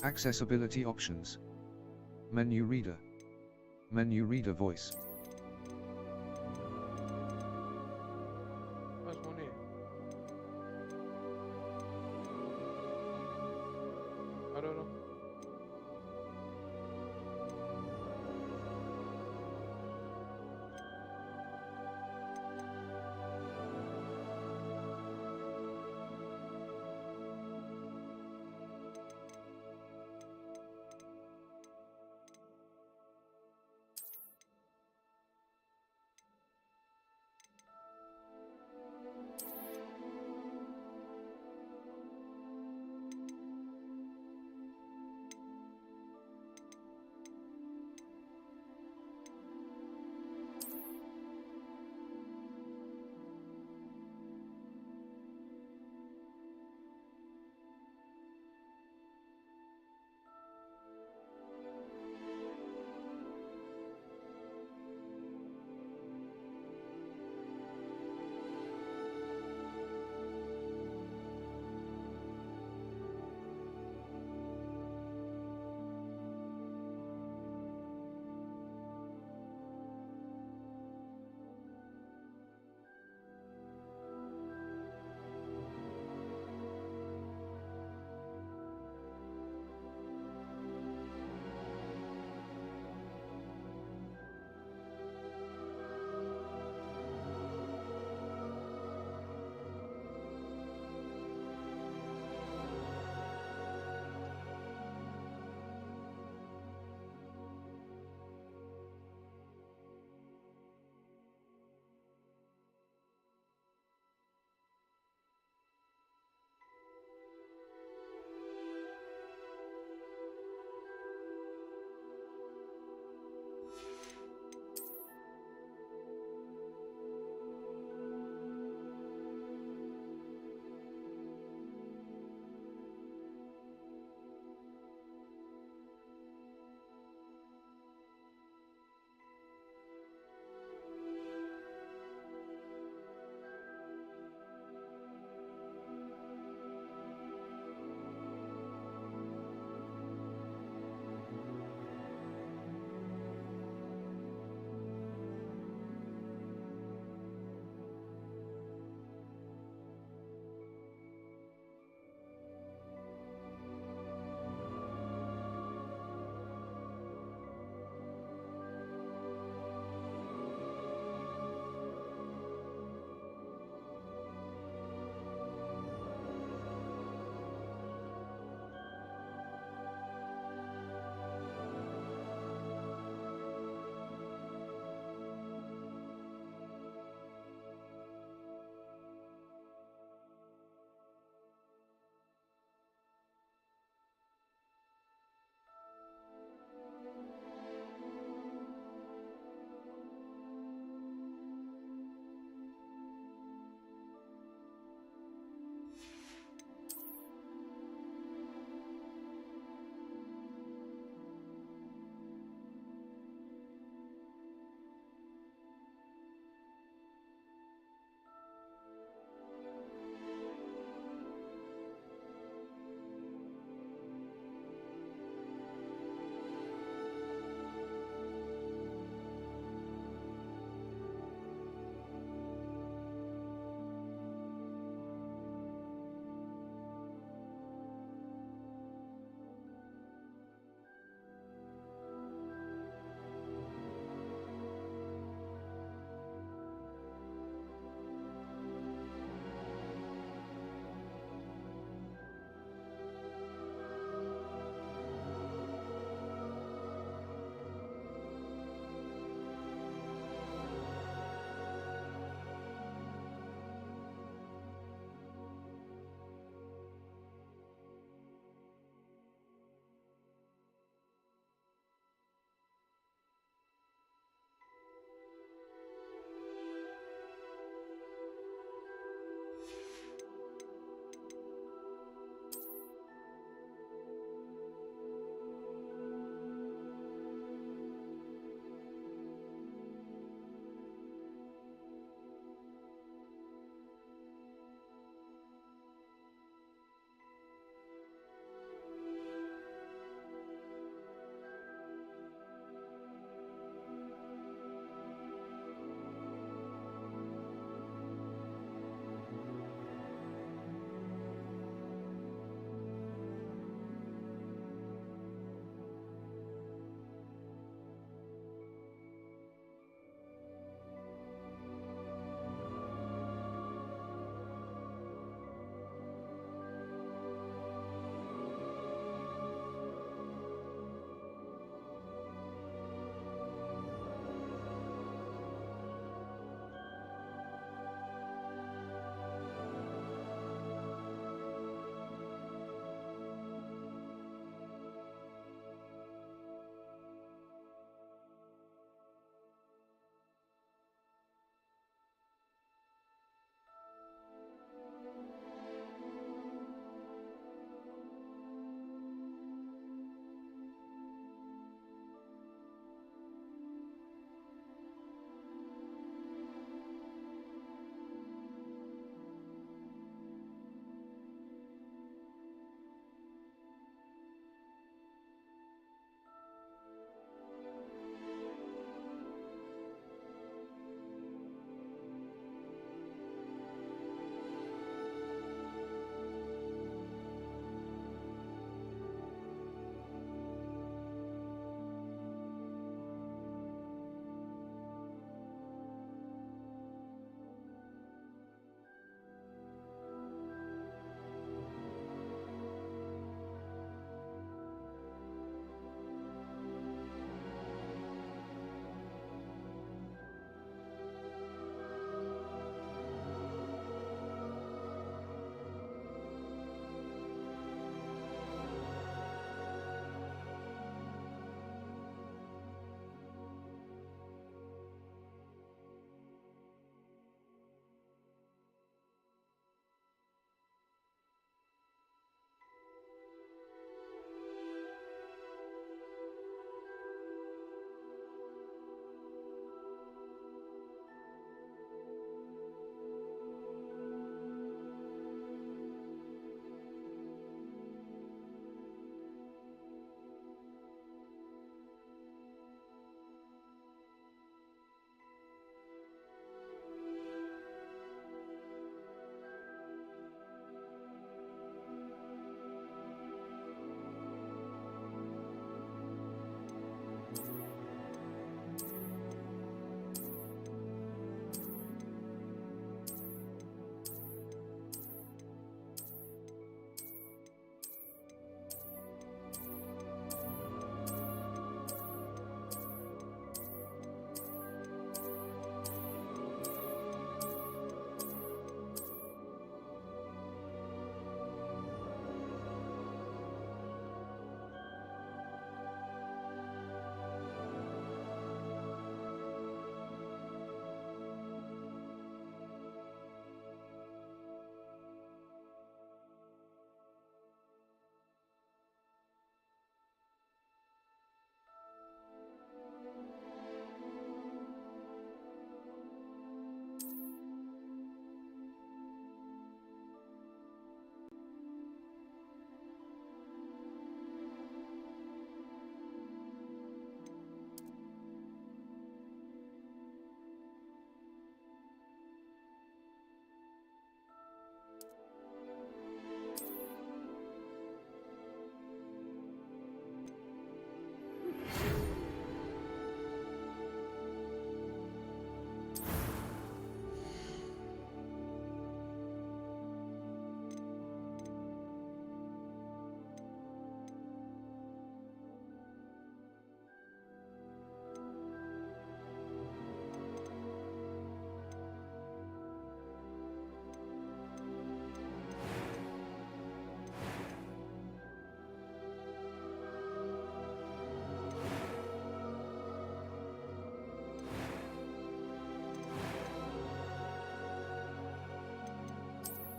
Accessibility options. Menu reader. Menu reader voice. Where's money? I don't know.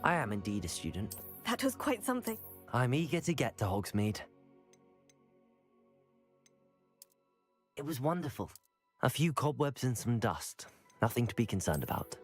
I am indeed a student. That was quite something. I'm eager to get to Hogsmeade. It was wonderful. A few cobwebs and some dust. Nothing to be concerned about.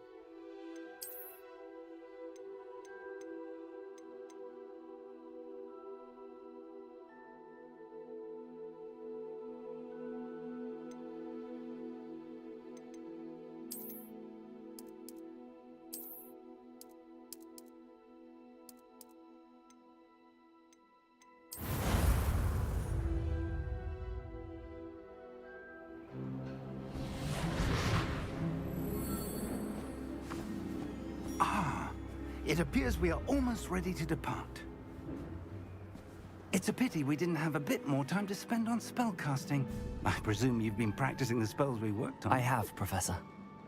It appears we are almost ready to depart. It's a pity we didn't have a bit more time to spend on spellcasting. I presume you've been practicing the spells we worked on. I have, Professor.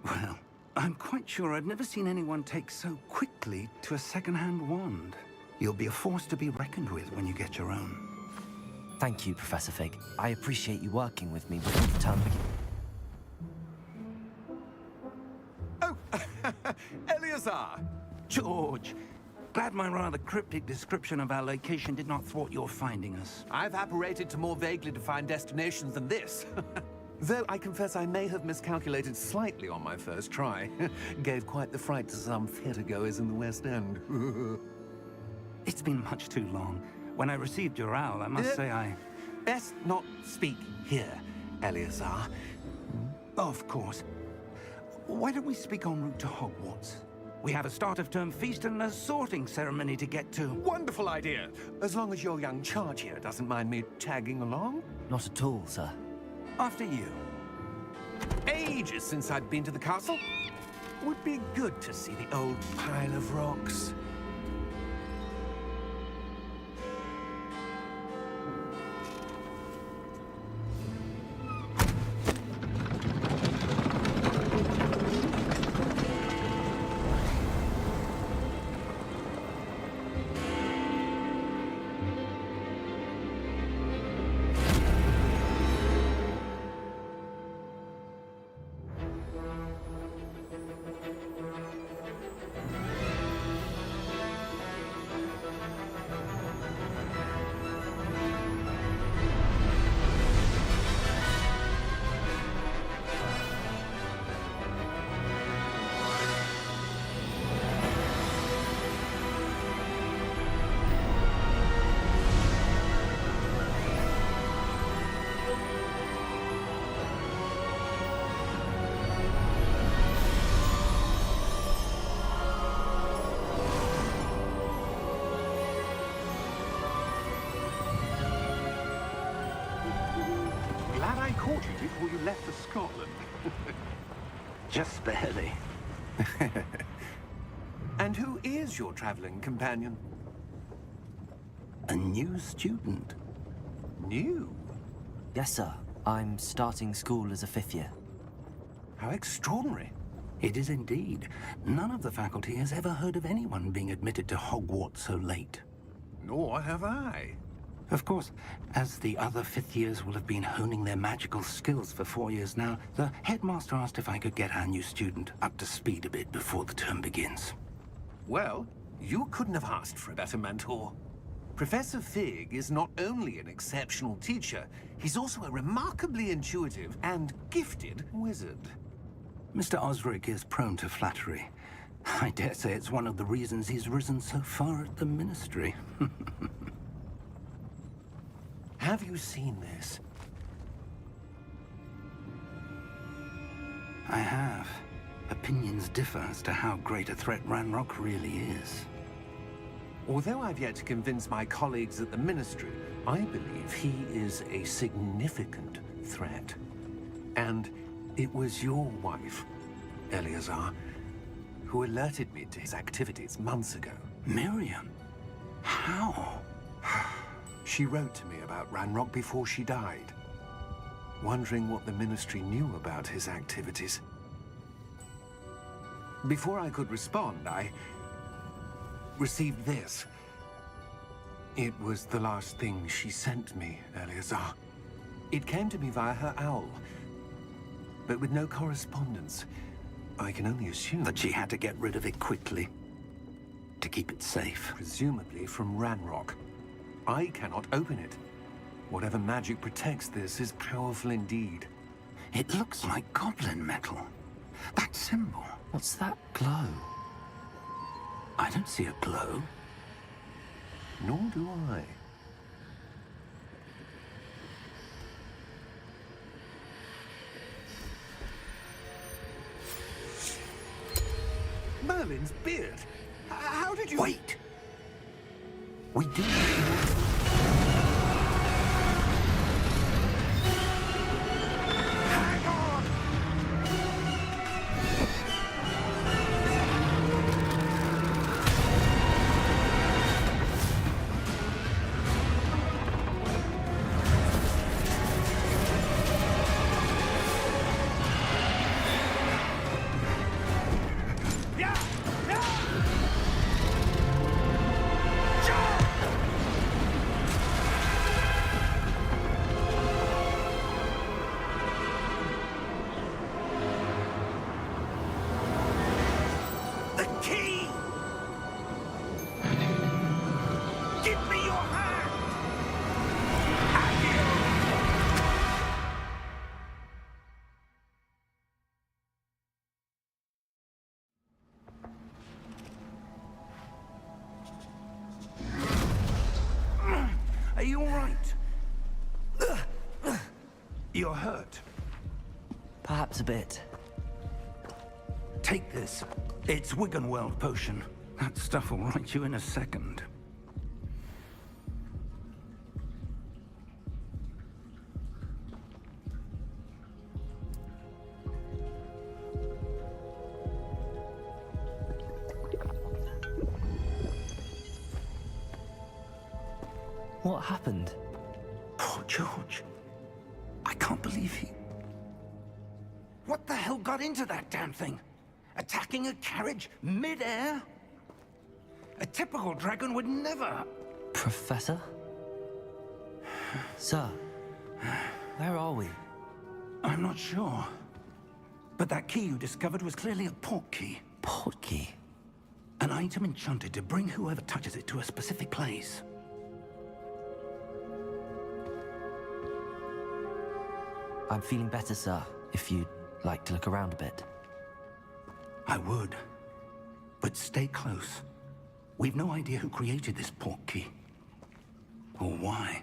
Well, I'm quite sure I've never seen anyone take so quickly to a second-hand wand. You'll be a force to be reckoned with when you get your own. Thank you, Professor Fig. I appreciate you working with me before the term begins. Oh, Eleazar! George, glad my rather cryptic description of our location did not thwart your finding us. I've apparated to more vaguely defined destinations than this. Though I confess I may have miscalculated slightly on my first try. Gave quite the fright to some theatre-goers in the West End. It's been much too long. When I received your owl, I must say I... Best not speak here, Eleazar. Of course. Why don't we speak en route to Hogwarts? We have a start-of-term feast and a sorting ceremony to get to. Wonderful idea! As long as your young charge here doesn't mind me tagging along. Not at all, sir. After you. Ages since I'd been to the castle. Would be good to see the old pile of rocks. Glad I caught you before you left for Scotland. Just barely. And who is your traveling companion? A new student. New? Yes, sir. I'm starting school as a 5th year. How extraordinary. It is indeed. None of the faculty has ever heard of anyone being admitted to Hogwarts so late. Nor have I. Of course, as the other 5th years will have been honing their magical skills for 4 years now, the headmaster asked if I could get our new student up to speed a bit before the term begins. Well, you couldn't have asked for a better mentor. Professor Fig is not only an exceptional teacher, he's also a remarkably intuitive and gifted wizard. Mr. Osric is prone to flattery. I dare say it's one of the reasons he's risen so far at the Ministry. Have you seen this? I have. Opinions differ as to how great a threat Ranrock really is. Although I've yet to convince my colleagues at the Ministry, I believe he is a significant threat. And it was your wife, Eleazar, who alerted me to his activities months ago. Miriam? How? She wrote to me about Ranrock before she died, wondering what the Ministry knew about his activities. Before I could respond, I received this. It was the last thing she sent me, Eleazar. It came to me via her owl, but with no correspondence. I can only assume That she had to get rid of it quickly. to keep it safe. Presumably from Ranrock. I cannot open it. Whatever magic protects this is powerful indeed. It looks like goblin metal. That symbol. What's that glow? I don't see a glow. Nor do I. Merlin's beard! How did you... Wait! We do... Hang on! Yeah! Yeah! Jump! The key! Give me your hand! Have you? Are you all right? You're hurt. Perhaps a bit. Take this. It's Wiggenweld potion. That stuff will right you in a second. What happened? Poor George. I can't believe he... What the hell got into that damn thing? Attacking a carriage mid-air? A typical dragon would never... Professor? Sir, where are we? I'm not sure. But that key you discovered was clearly a port key. Port key? An item enchanted to bring whoever touches it to a specific place. I'm feeling better, sir, if you'd like to look around a bit. I would. But stay close. We've no idea who created this port key. Or why.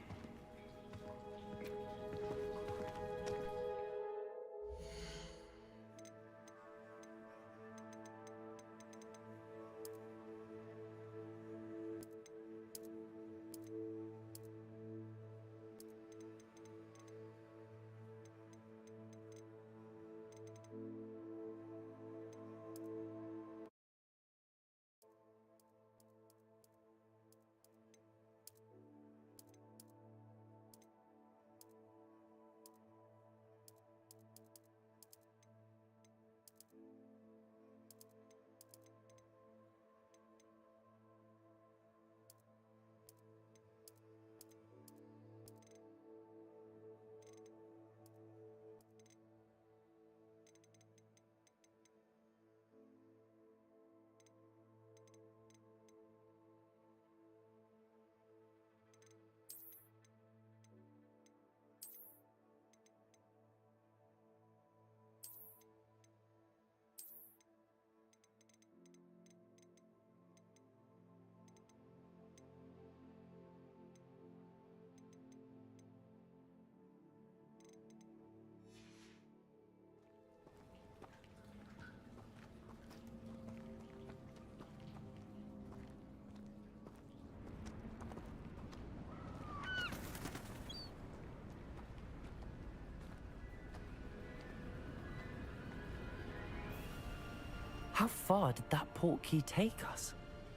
How far did that port key take us?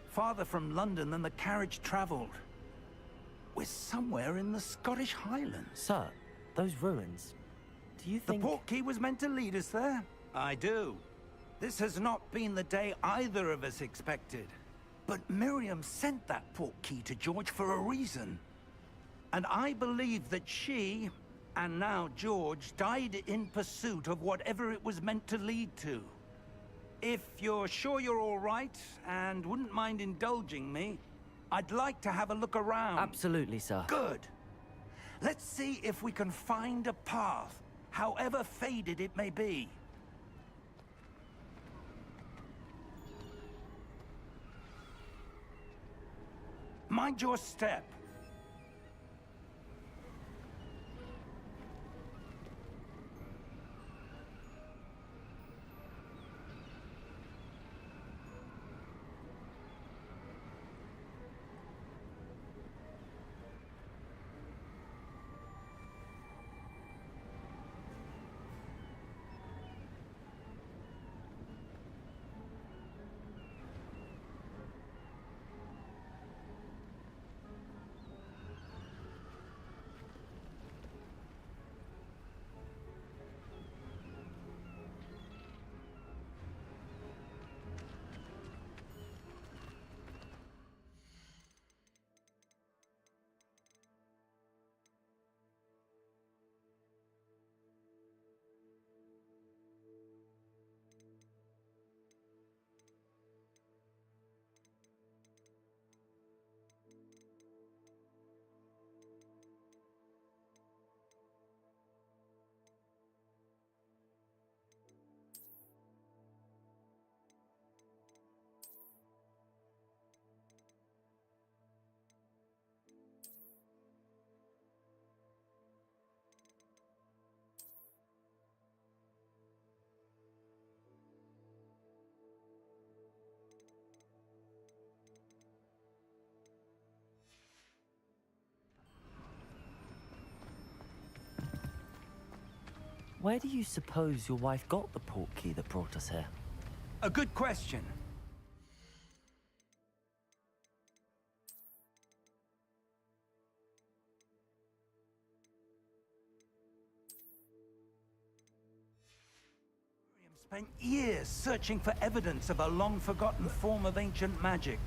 Farther from London than the carriage travelled. We're somewhere in the Scottish Highlands. Sir, those ruins, do you The think... port key was meant to lead us there? I do. This has not been the day either of us expected. But Miriam sent that port key to George for a reason. And I believe that she, and now George, died in pursuit of whatever it was meant to lead to. If you're sure you're all right and wouldn't mind indulging me, I'd like to have a look around. Absolutely, sir. Good. Let's see if we can find a path, however faded it may be. Mind your step. Where do you suppose your wife got the port key that brought us here? A good question. Miriam spent years searching for evidence of a long-forgotten form of ancient magic.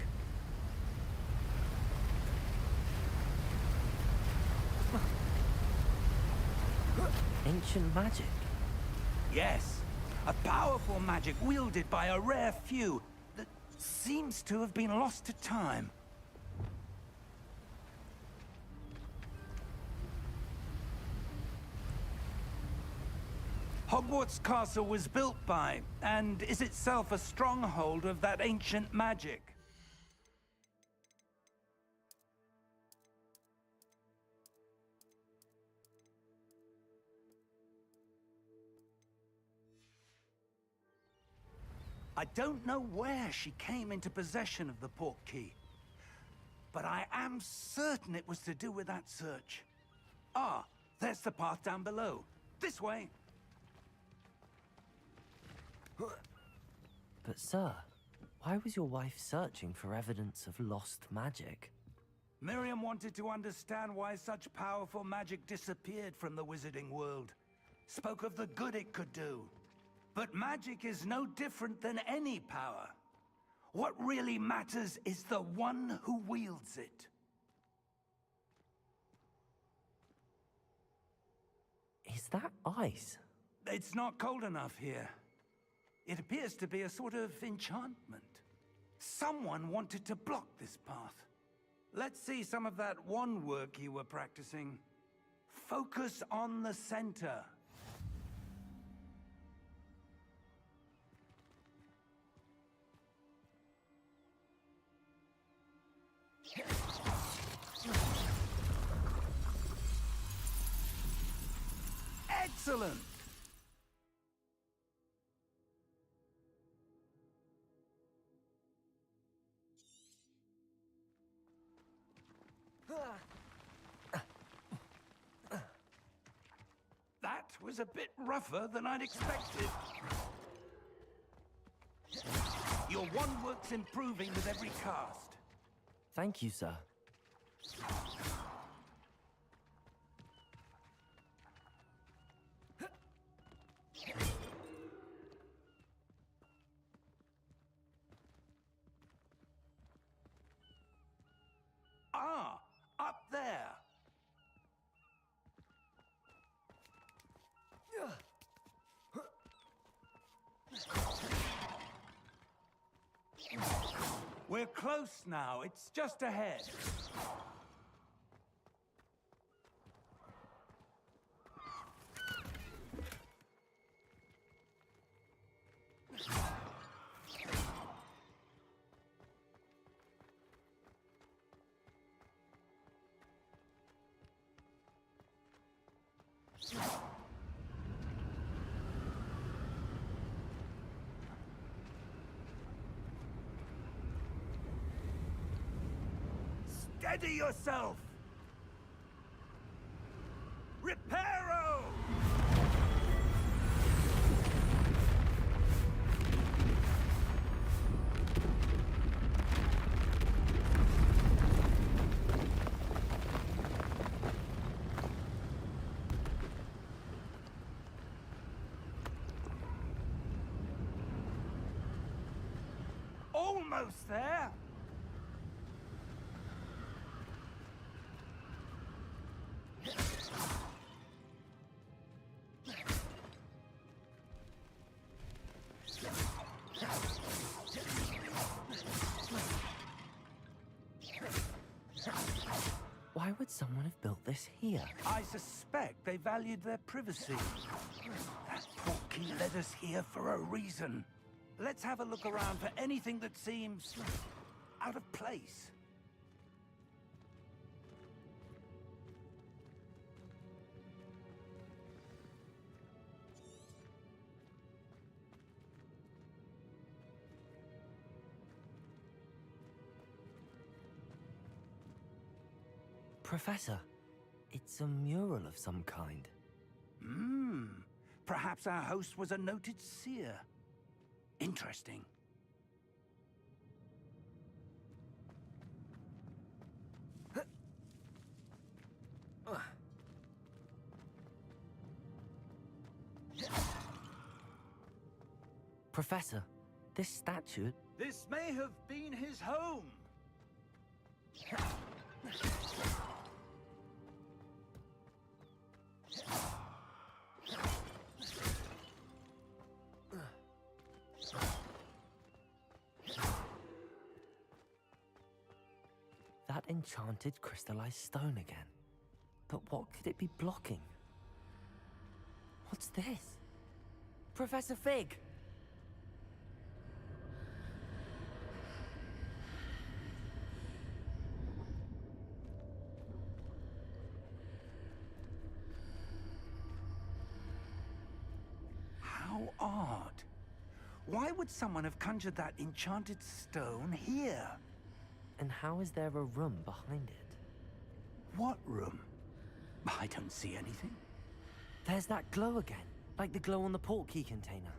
Ancient magic? Yes, a powerful magic wielded by a rare few that seems to have been lost to time. Hogwarts Castle was built by, and is itself a stronghold of that ancient magic. I don't know where she came into possession of the port key, but I am certain it was to do with that search. Ah, there's the path down below. This way. But sir, why was your wife searching for evidence of lost magic? Miriam wanted to understand why such powerful magic disappeared from the wizarding world. Spoke of the good it could do. But magic is no different than any power. What really matters is the one who wields it. Is that ice? It's not cold enough here. It appears to be a sort of enchantment. Someone wanted to block this path. Let's see some of that wand work you were practicing. Focus on the center. Excellent! That was a bit rougher than I'd expected. Your wand work's improving with every cast. Thank you, sir. Ah, up there. close now. It's just ahead. Steady yourself! Reparo! Almost there! Why would someone have built this here? I suspect they valued their privacy. That portkey led us here for a reason. Let's have a look around for anything that seems out of place. Professor, it's a mural of some kind. Perhaps our host was a noted seer. Interesting. Professor, this statue... This may have been his home. That enchanted crystallized stone again. But what could it be blocking? What's this? Professor Fig! How odd. Why would someone have conjured that enchanted stone here? And how is there a room behind it? What room? I don't see anything. There's that glow again, like the glow on the portkey container.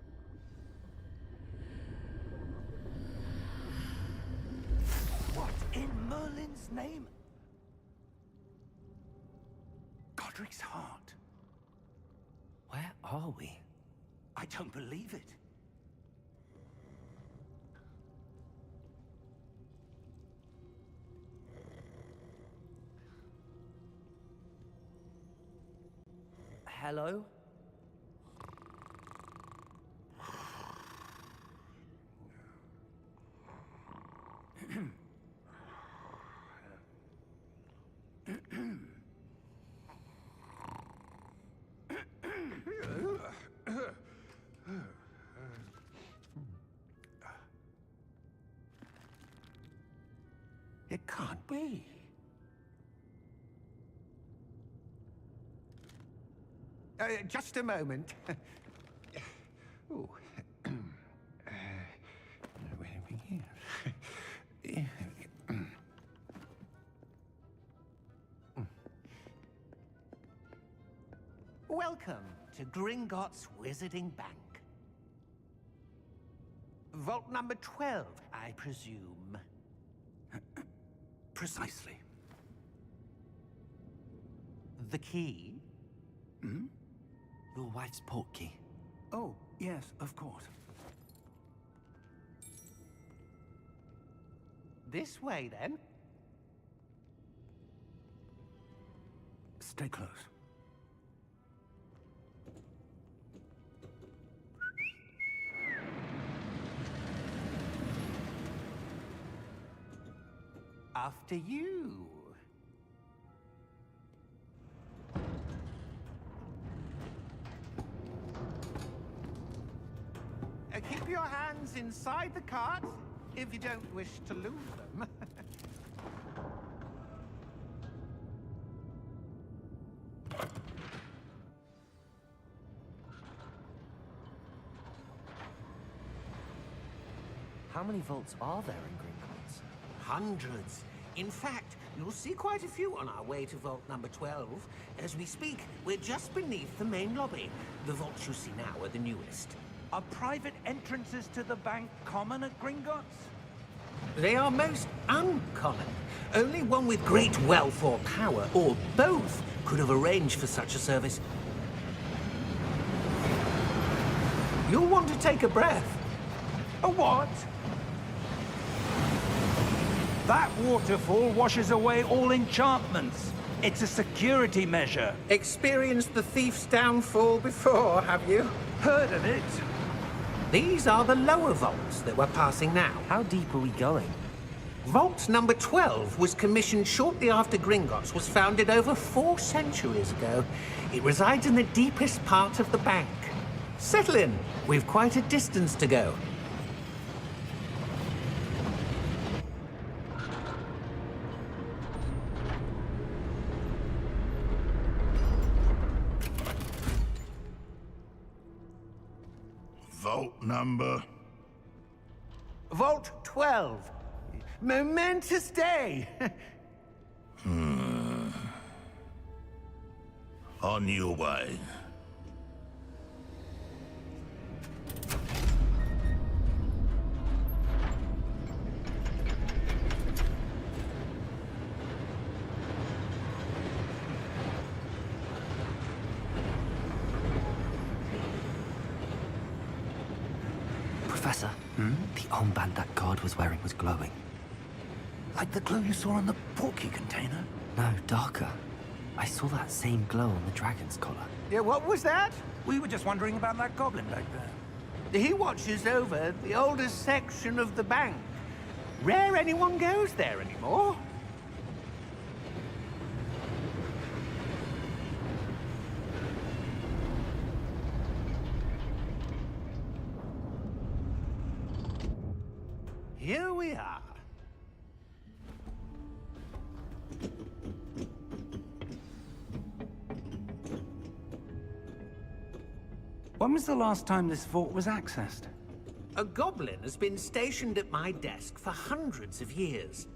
What in Merlin's name? Godric's heart. Where are we? I don't believe it. Hello? It can't be. Just a moment. Oh. Where are we here? Welcome to Gringotts Wizarding Bank. Vault number 12, I presume. Precisely. The key? Your wife's portkey. Oh, yes, of course. This way, then. Stay close. After you. Keep your hands inside the cart if you don't wish to lose them. How many vaults are there in Gringotts? Hundreds. In fact, you'll see quite a few on our way to vault number 12. As we speak, we're just beneath the main lobby. The vaults you see now are the newest. Are private entrances to the bank common at Gringotts? They are most uncommon. Only one with great wealth or power, or both, could have arranged for such a service. You'll want to take a breath. A what? That waterfall washes away all enchantments. It's a security measure. Experienced the thief's downfall before, have you? Heard of it? These are the lower vaults that we're passing now. How deep are we going? Vault number 12 was commissioned shortly after Gringotts was founded over 4 centuries ago. It resides in the deepest part of the bank. Settle in. We've quite a distance to go. Vault number? Vault 12. Momentous day. On your way. Professor, the armband that guard was wearing was glowing. Like the glow you saw on the portkey container? No, darker. I saw that same glow on the dragon's collar. Yeah, what was that? We were just wondering about that goblin back there. He watches over the oldest section of the bank. Rare anyone goes there anymore. Here we are. When was the last time this vault was accessed? A goblin has been stationed at my desk for hundreds of years.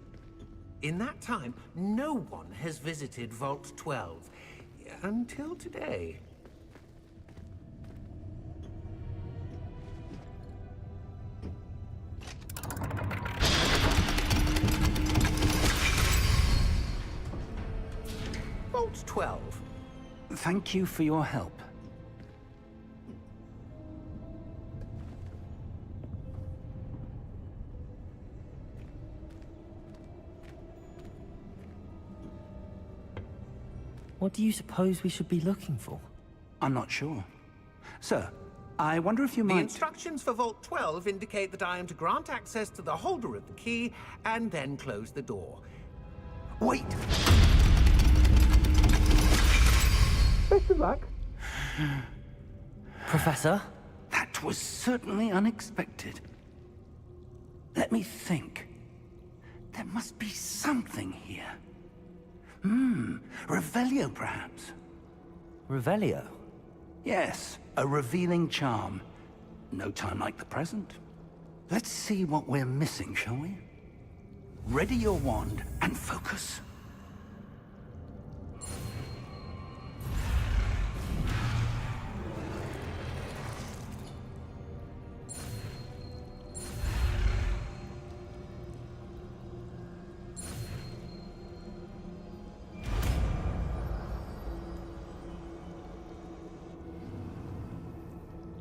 In that time, no one has visited Vault 12. Until today. Vault 12. Thank you for your help. What do you suppose we should be looking for? I'm not sure. Sir, I wonder if you The might... instructions for Vault 12 indicate that I am to grant access to the holder of the key and then close the door. Wait! Best of luck. Professor? That was certainly unexpected. Let me think. There must be something here. Revelio, perhaps? Revelio? Yes, a revealing charm. No time like the present. Let's see what we're missing, shall we? Ready your wand and focus.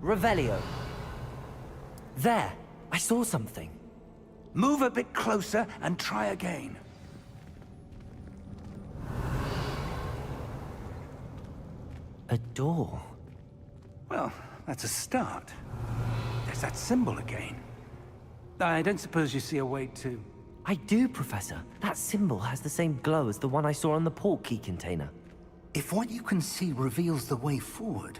Revelio. There! I saw something. Move a bit closer and try again. A door. Well, that's a start. There's that symbol again. I don't suppose you see a way to... I do, Professor. That symbol has the same glow as the one I saw on the port key container. If what you can see reveals the way forward,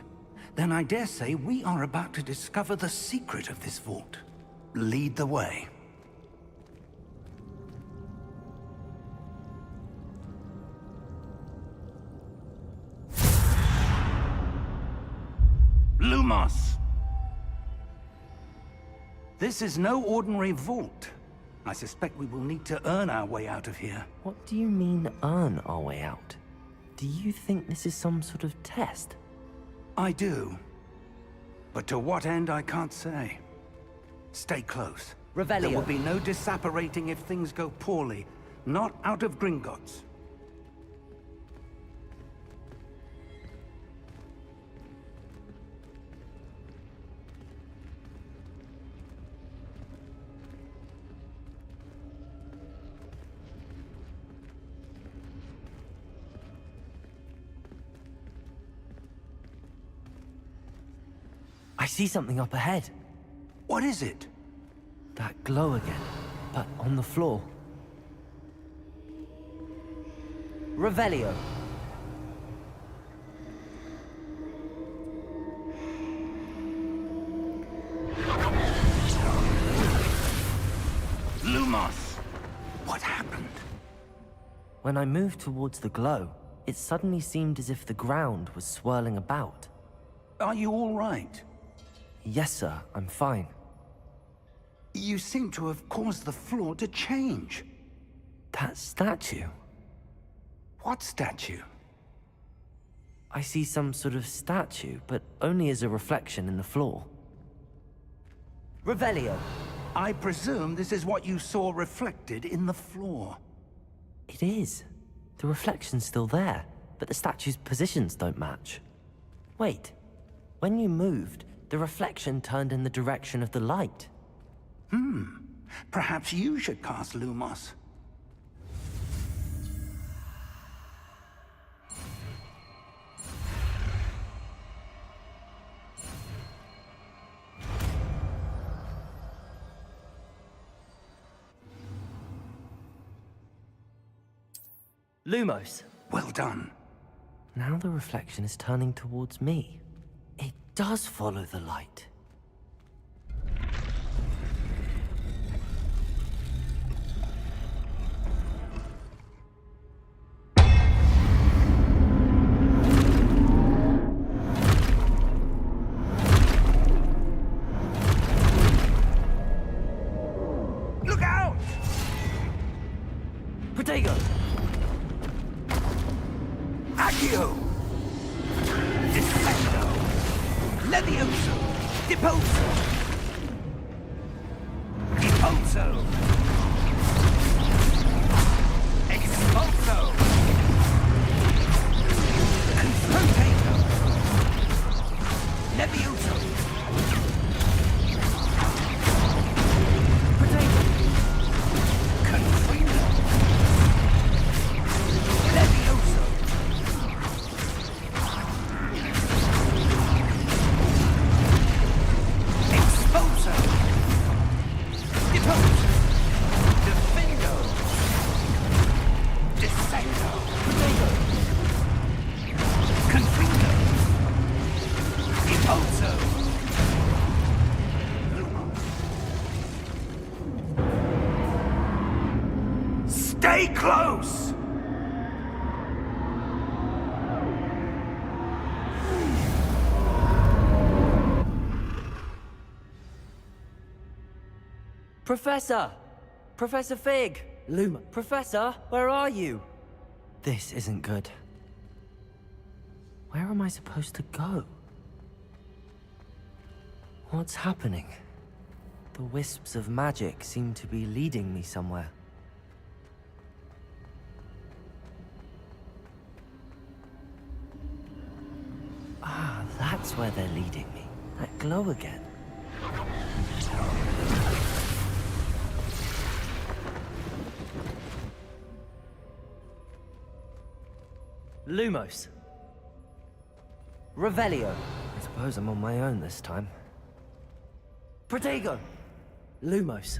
then I dare say we are about to discover the secret of this vault. Lead the way. Lumos! This is no ordinary vault. I suspect we will need to earn our way out of here. What do you mean, earn our way out? Do you think this is some sort of test? I do. But to what end, I can't say. Stay close. Revelio. There will be no disapparating if things go poorly. Not out of Gringotts. I see something up ahead. What is it? That glow again, but on the floor. Revelio. Lumos! What happened? When I moved towards the glow, it suddenly seemed as if the ground was swirling about. Are you all right? Yes, sir, I'm fine. You seem to have caused the floor to change. That statue? What statue? I see some sort of statue, but only as a reflection in the floor. Revelio. I presume this is what you saw reflected in the floor. It is. The reflection's still there, but the statue's positions don't match. Wait. When you moved, the reflection turned in the direction of the light. Perhaps you should cast Lumos. Lumos. Well done. Now the reflection is turning towards me. It does follow the light. Look out! Protego! Accio! Defendo! Levioso! Deposo! Deposo! Expulso! Confrontato! Levioso! Protego! Confino! Levioso! Exposo! Deposo! Defendo! Dissecto! Protego! Confino! Deposo! Stay close! Professor! Professor Fig! Luma! Professor, where are you? This isn't good. Where am I supposed to go? What's happening? The wisps of magic seem to be leading me somewhere. Ah, that's where they're leading me. That glow again. Lumos. Revelio. I suppose I'm on my own this time. Protego. Lumos.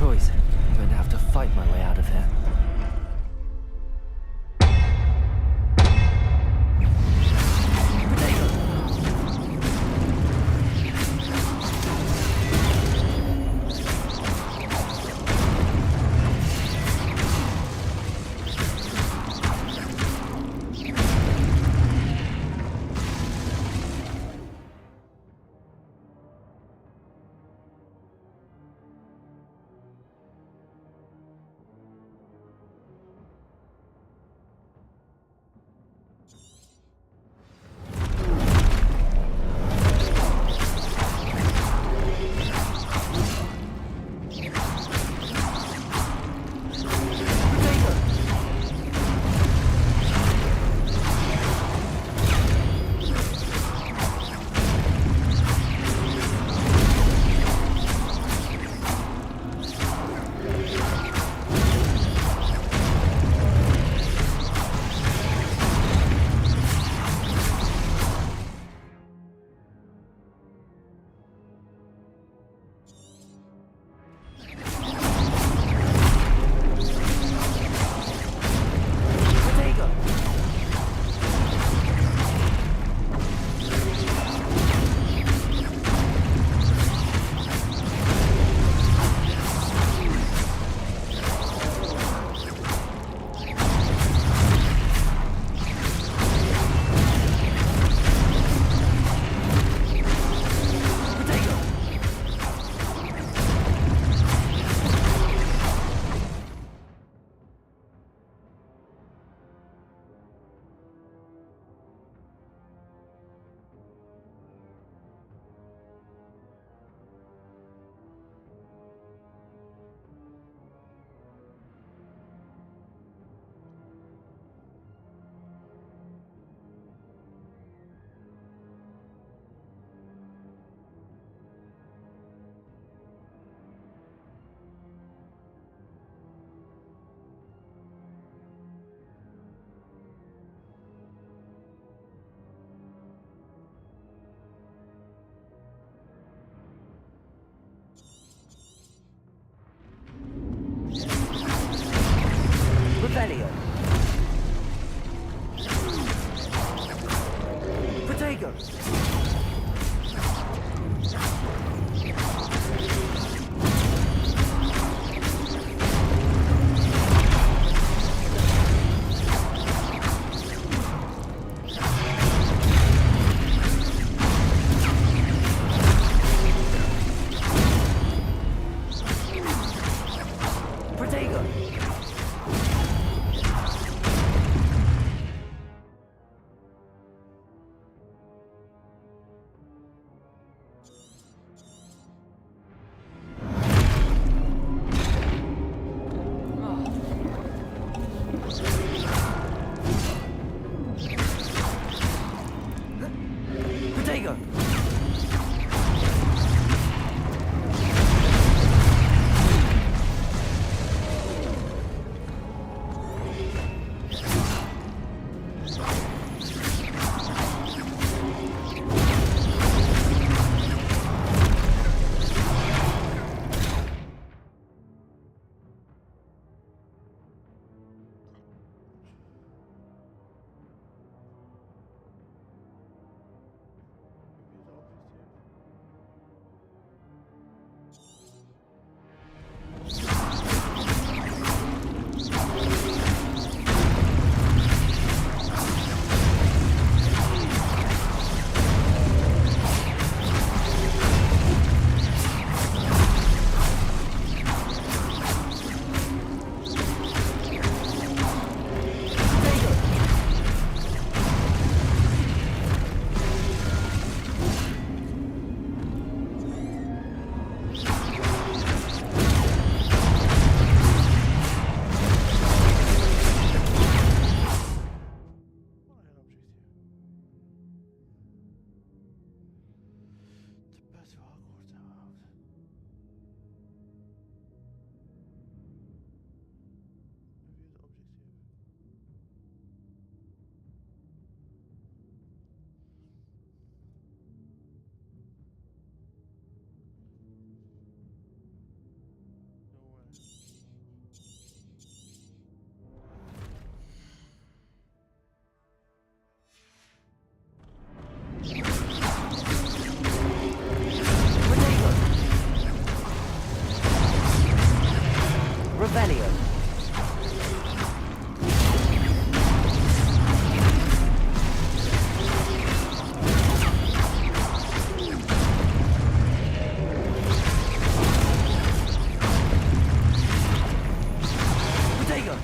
choice. I'm going to have to fight my way out of here. Revelio. Protego. Protego. Protego. Protego. Revelio. Protego.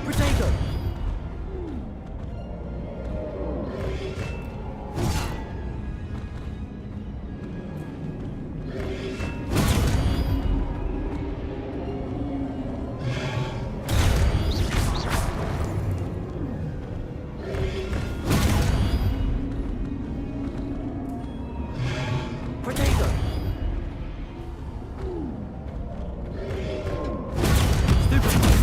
Protego. Protego. Stupid.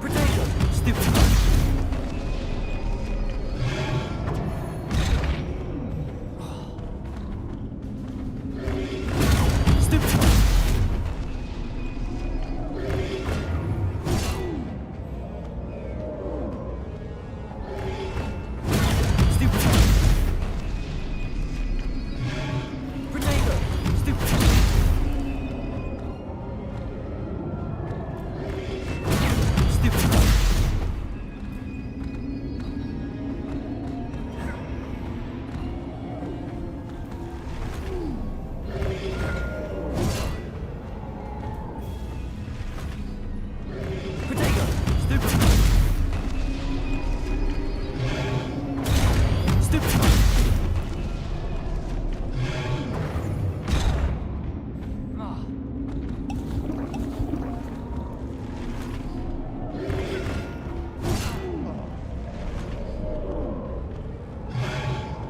Protego. Stupid. Stupid. Stupid. Protego. Stupid. Stupid. Protego. Stupid. Stupid.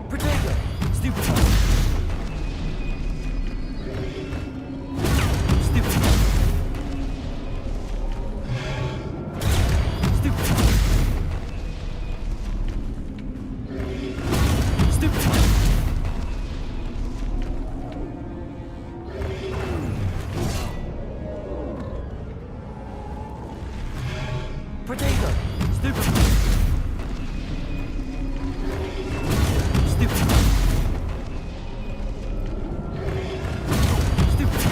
Protego. Stupid. Stupid. Stupid. Stupid. Protego. Stupid. Stupid. Stupid.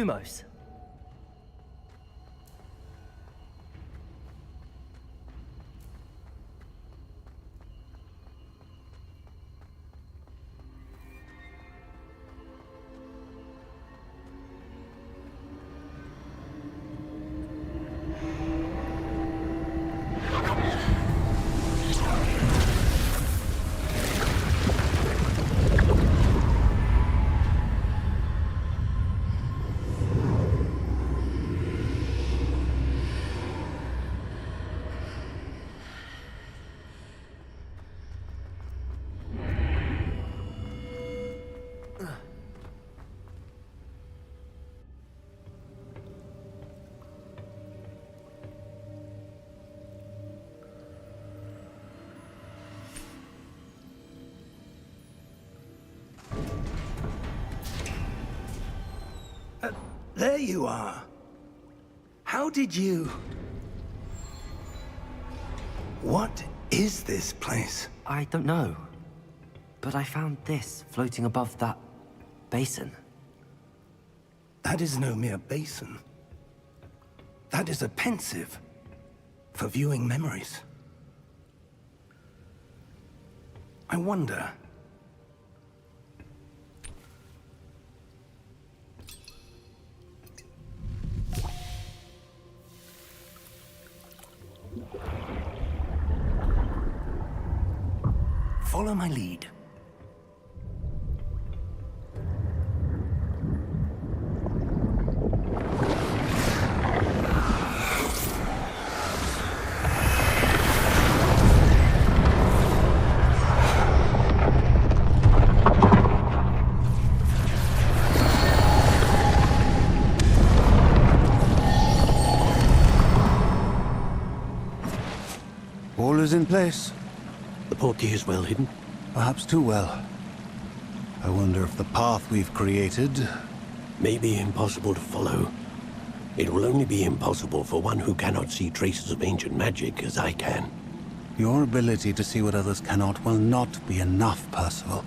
Lumos. There you are. How did you... What is this place? I don't know. But I found this floating above that basin. That is no mere basin. That is a pensive for viewing memories. I wonder... Follow my lead. All is in place. The portkey is well hidden. Perhaps too well. I wonder if the path we've created... May be impossible to follow. It will only be impossible for one who cannot see traces of ancient magic as I can. Your ability to see what others cannot will not be enough, Percival.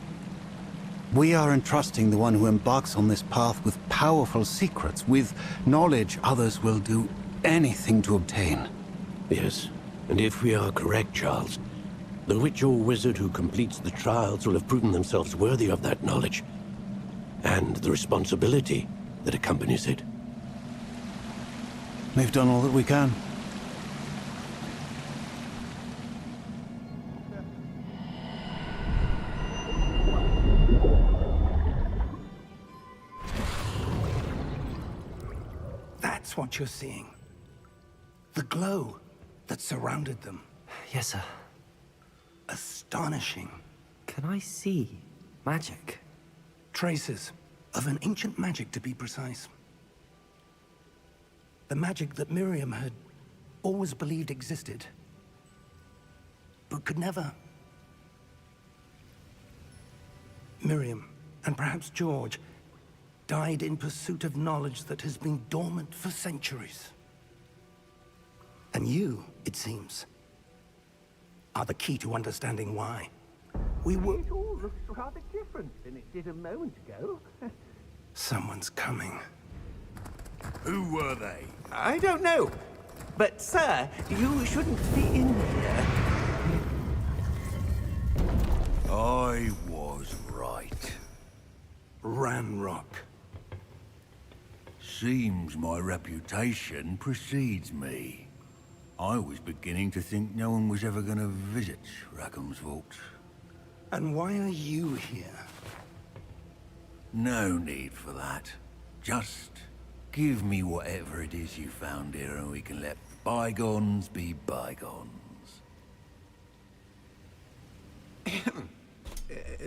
We are entrusting the one who embarks on this path with powerful secrets, with knowledge others will do anything to obtain. Yes, and if we are correct, Charles, the witch or wizard who completes the trials will have proven themselves worthy of that knowledge, and the responsibility that accompanies it. We've done all that we can. That's what you're seeing. The glow that surrounded them. Yes, sir. Astonishing. Can I see magic? Traces of an ancient magic, to be precise. The magic that Miriam had always believed existed, but could never. Miriam, and perhaps George, died in pursuit of knowledge that has been dormant for centuries. And you, it seems, are the key to understanding why. We were... It all looks rather different than it did a moment ago. Someone's coming. Who were they? I don't know. But, sir, you shouldn't be in here. I was right. Ranrock. Seems my reputation precedes me. I was beginning to think no one was ever going to visit Rackham's vault. And why are you here? No need for that. Just give me whatever it is you found here and we can let bygones be bygones.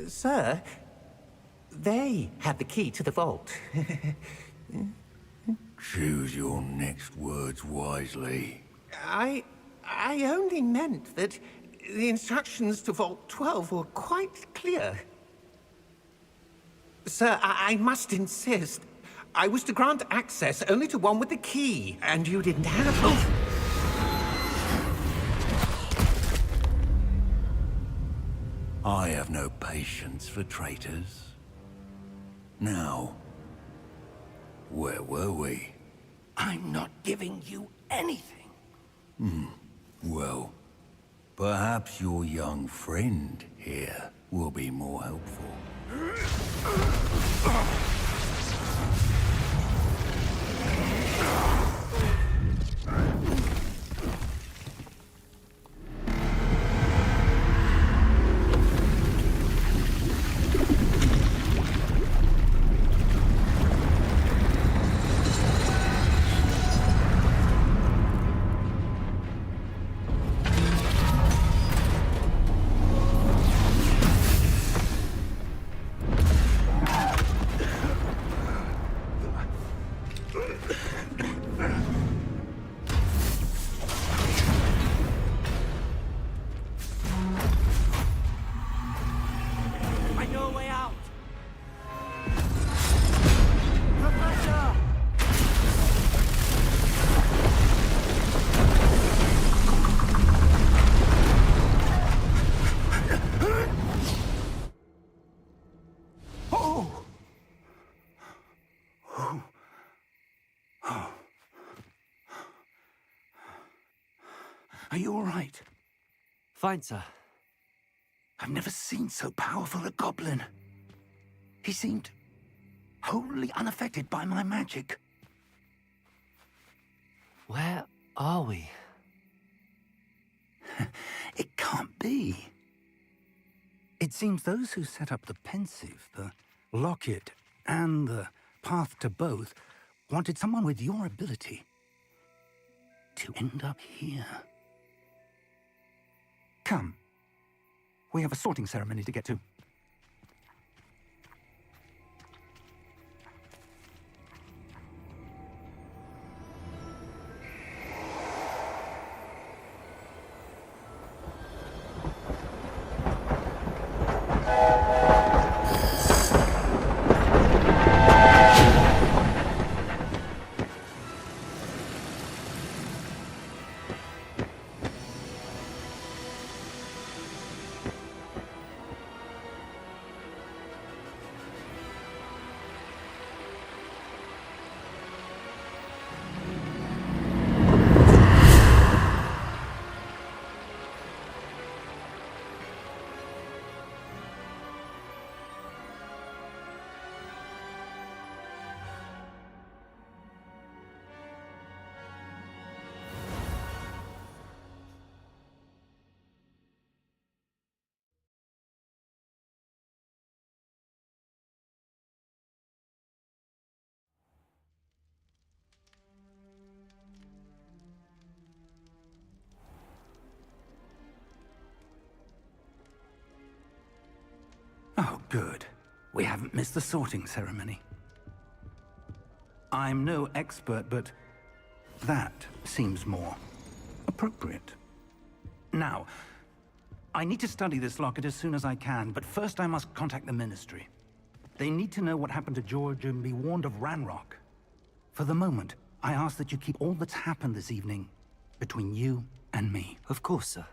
Sir, they had the key to the vault. Choose your next words wisely. I only meant that the instructions to Vault 12 were quite clear. Sir, I must insist. I was to grant access only to one with the key, and you didn't have... I have no patience for traitors. Now, Where were we? I'm not giving you anything. Well, perhaps your young friend here will be more helpful. I know a way out! Professor! Oh! Oh. Oh. Are you all right? Fine, sir. I've never seen so powerful a goblin. He seemed wholly unaffected by my magic. Where are we? It can't be. It seems those who set up the pensive, the locket, and the path to both wanted someone with your ability to end up here. Come. We have a sorting ceremony to get to. Oh, good. We haven't missed the sorting ceremony. I'm no expert, but that seems more appropriate. Now, I need to study this locket as soon as I can, but first I must contact the Ministry. They need to know what happened to George and be warned of Ranrock. For the moment, I ask that you keep all that's happened this evening between you and me. Of course, sir.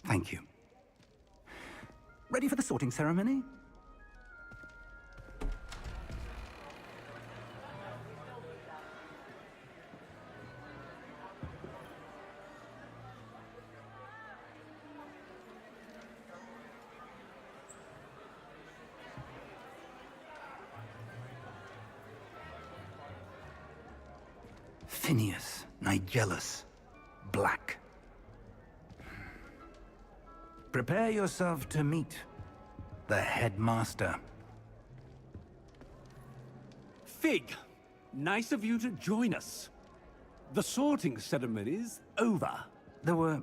Thank you. Ready for the sorting ceremony? Phineas, Nigellus, Black. Prepare yourself to meet the headmaster. Fig, nice of you to join us. The sorting ceremony's over. There were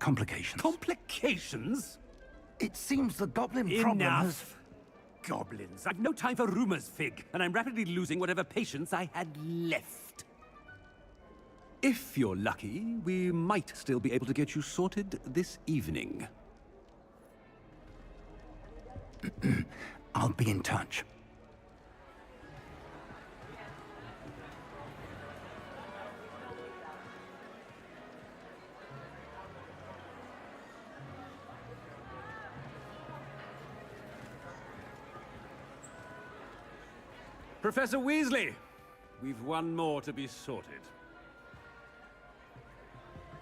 complications. Complications? It seems the goblin problem has... Enough! Goblins. I've no time for rumors, Fig, and I'm rapidly losing whatever patience I had left. If you're lucky, we might still be able to get you sorted this evening. I'll be in touch. Professor Weasley, we've one more to be sorted.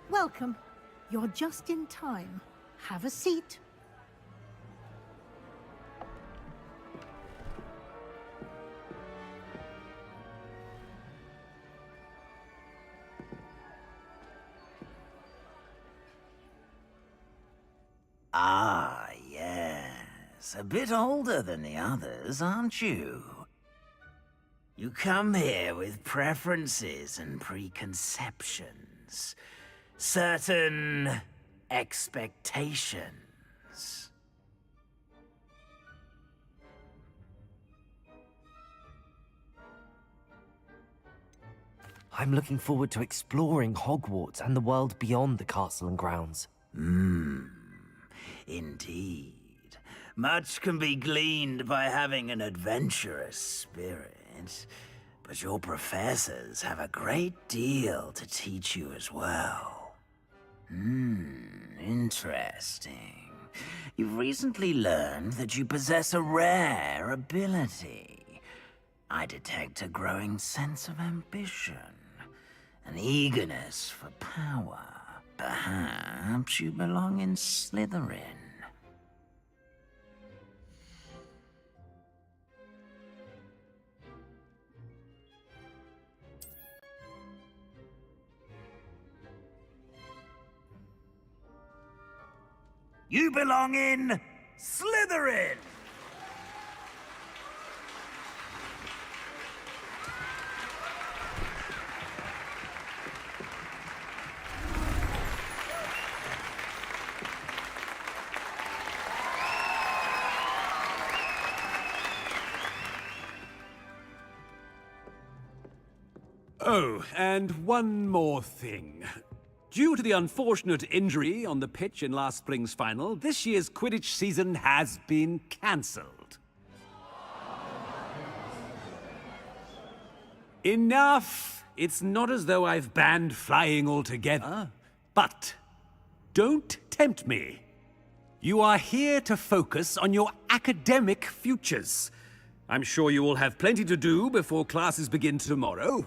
Welcome. You're just in time. Have a seat. Ah, yes. A bit older than the others, aren't you? You come here with preferences and preconceptions. Certain expectations. I'm looking forward to exploring Hogwarts and the world beyond the castle and grounds. Indeed. Much can be gleaned by having an adventurous spirit, but your professors have a great deal to teach you as well. Interesting. You've recently learned that you possess a rare ability. I detect a growing sense of ambition, an eagerness for power. Perhaps you belong in Slytherin. You belong in Slytherin! Oh, and one more thing. Due to the unfortunate injury on the pitch in last spring's final, this year's Quidditch season has been cancelled. Enough! It's not as though I've banned flying altogether. But don't tempt me. You are here to focus on your academic futures. I'm sure you all have plenty to do before classes begin tomorrow.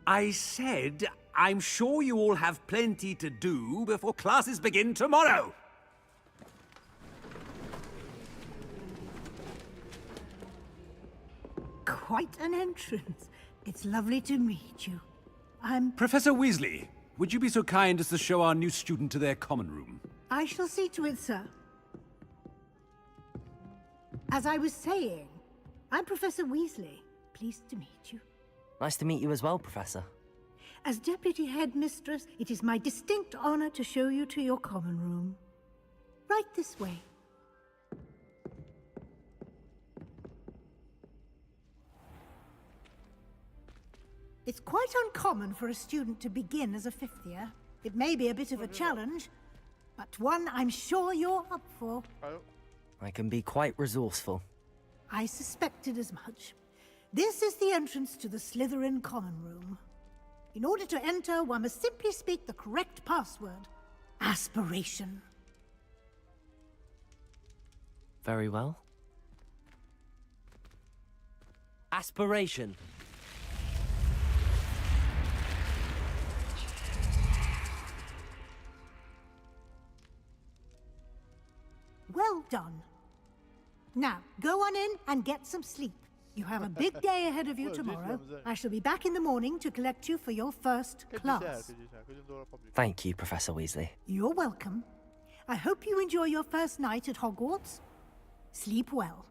I said, I'm sure you all have plenty to do before classes begin tomorrow. Quite an entrance. It's lovely to meet you. Professor Weasley, would you be so kind as to show our new student to their common room? I shall see to it, sir. As I was saying, I'm Professor Weasley. Pleased to meet you. Nice to meet you as well, Professor. As Deputy Headmistress, it is my distinct honor to show you to your common room. Right this way. It's quite uncommon for a student to begin as a fifth year. It may be a bit of a challenge, but one I'm sure you're up for. I can be quite resourceful. I suspected as much. This is the entrance to the Slytherin common room. In order to enter, one must simply speak the correct password. Aspiration. Very well. Aspiration. Well done. Now, go on in and get some sleep. You have a big day ahead of you tomorrow. I shall be back in the morning to collect you for your first class. Thank you, Professor Weasley. You're welcome. I hope you enjoy your first night at Hogwarts. Sleep well.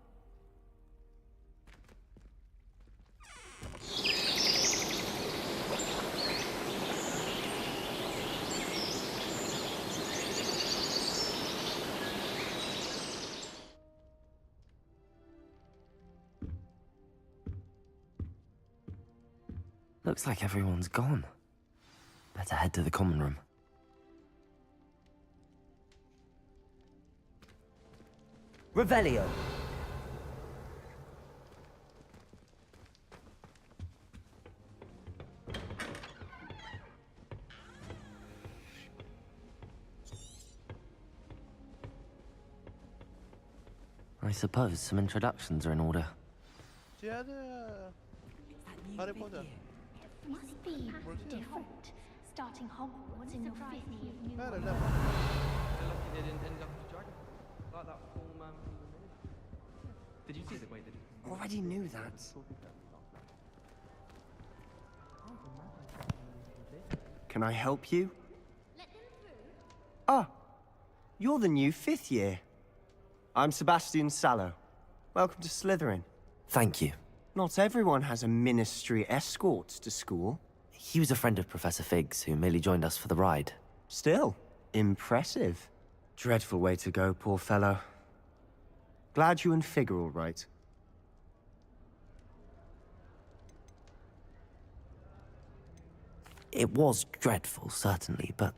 Looks like everyone's gone. Better head to the common room. Revelio. I suppose some introductions are in order. dia de Harry Potter. Must be different. Starting Hogwarts in your 5th year of new Cara, life. olha. They're lucky they didn't end up as a dragon. Like that poor man from the ministry. Did you see the way that he... Already knew that. Can I help you? Ah, you're the new 5th year. I'm Sebastian Sallow. Welcome to Slytherin. Thank you. Not everyone has a ministry escort to school. He was a friend of Professor Fig's who merely joined us for the ride. Still, impressive. Dreadful way to go, poor fellow. Glad you and Fig are all right. It was dreadful, certainly, but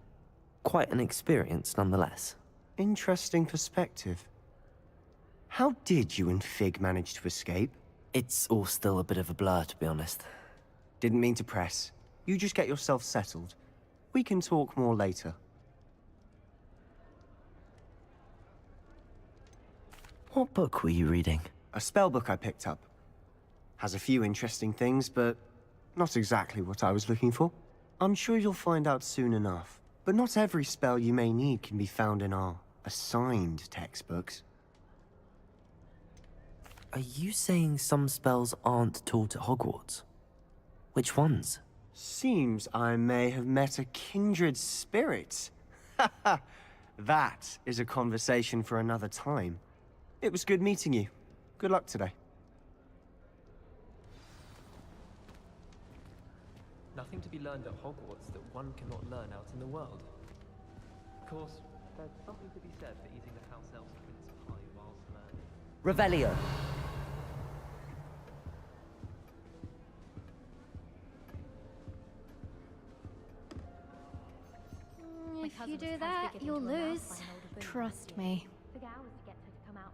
quite an experience nonetheless. Interesting perspective. How did you and Fig manage to escape? It's all still a bit of a blur, to be honest. Didn't mean to press. You just get yourself settled. We can talk more later. What book were you reading? A spell book I picked up. Has a few interesting things, but not exactly what I was looking for. I'm sure you'll find out soon enough. But not every spell you may need can be found in our assigned textbooks. Are you saying some spells aren't taught at Hogwarts? Which ones? Seems I may have met a kindred spirit. That is a conversation for another time. It was good meeting you. Good luck today. Nothing to be learned at Hogwarts that one cannot learn out in the world. Of course, there's something to be said for eating the house elf's mince pie whilst learning. Revelio. If you do that, you'll lose. Trust me.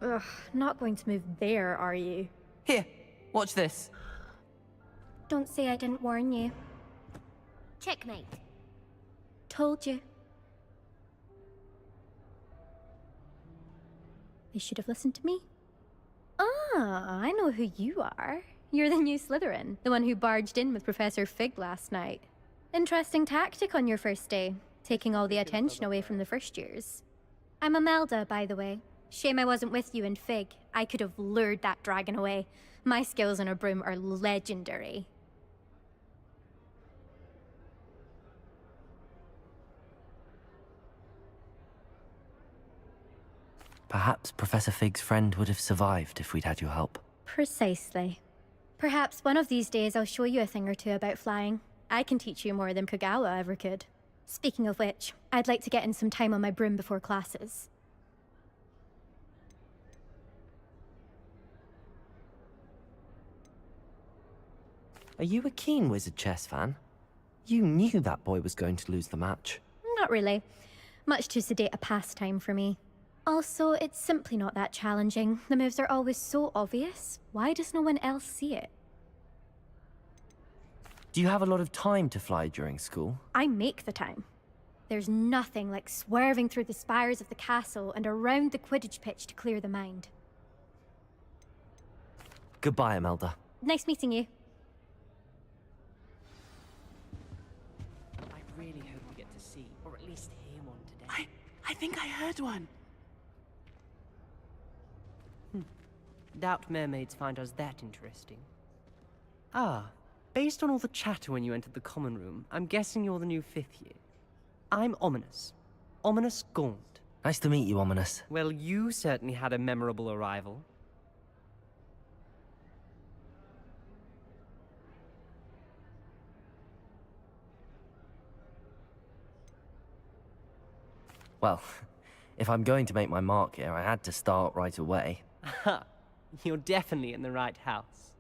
Ugh, not going to move there, are you? Here, watch this. Don't say I didn't warn you. Checkmate. Told you. They should have listened to me. Ah, I know who you are. You're the new Slytherin, the one who barged in with Professor Fig last night. Interesting tactic on your first day, taking all the attention away from the first years. I'm Imelda, by the way. Shame I wasn't with you in Fig. I could have lured that dragon away. My skills on a broom are legendary. Perhaps Professor Fig's friend would have survived if we'd had your help. Precisely. Perhaps one of these days I'll show you a thing or two about flying. I can teach you more than Kagawa ever could. Speaking of which, I'd like to get in some time on my broom before classes. Are you a keen Wizard chess fan? You knew that boy was going to lose the match. Not really. Much too sedate a pastime for me. Also, it's simply not that challenging. The moves are always so obvious. Why does no one else see it? Do you have a lot of time to fly during school? I make the time. There's nothing like swerving through the spires of the castle and around the Quidditch pitch to clear the mind. Goodbye, Imelda. Nice meeting you. I really hope we get to see, or at least hear one today. I think I heard one. Doubt mermaids find us that interesting. Ah, based on all the chatter when you entered the common room, I'm guessing you're the new 5th year. I'm Ominous. Ominous Gaunt. Nice to meet you, Ominous. Well, you certainly had a memorable arrival. Well, if I'm going to make my mark here, I had to start right away. Aha, you're definitely in the right house.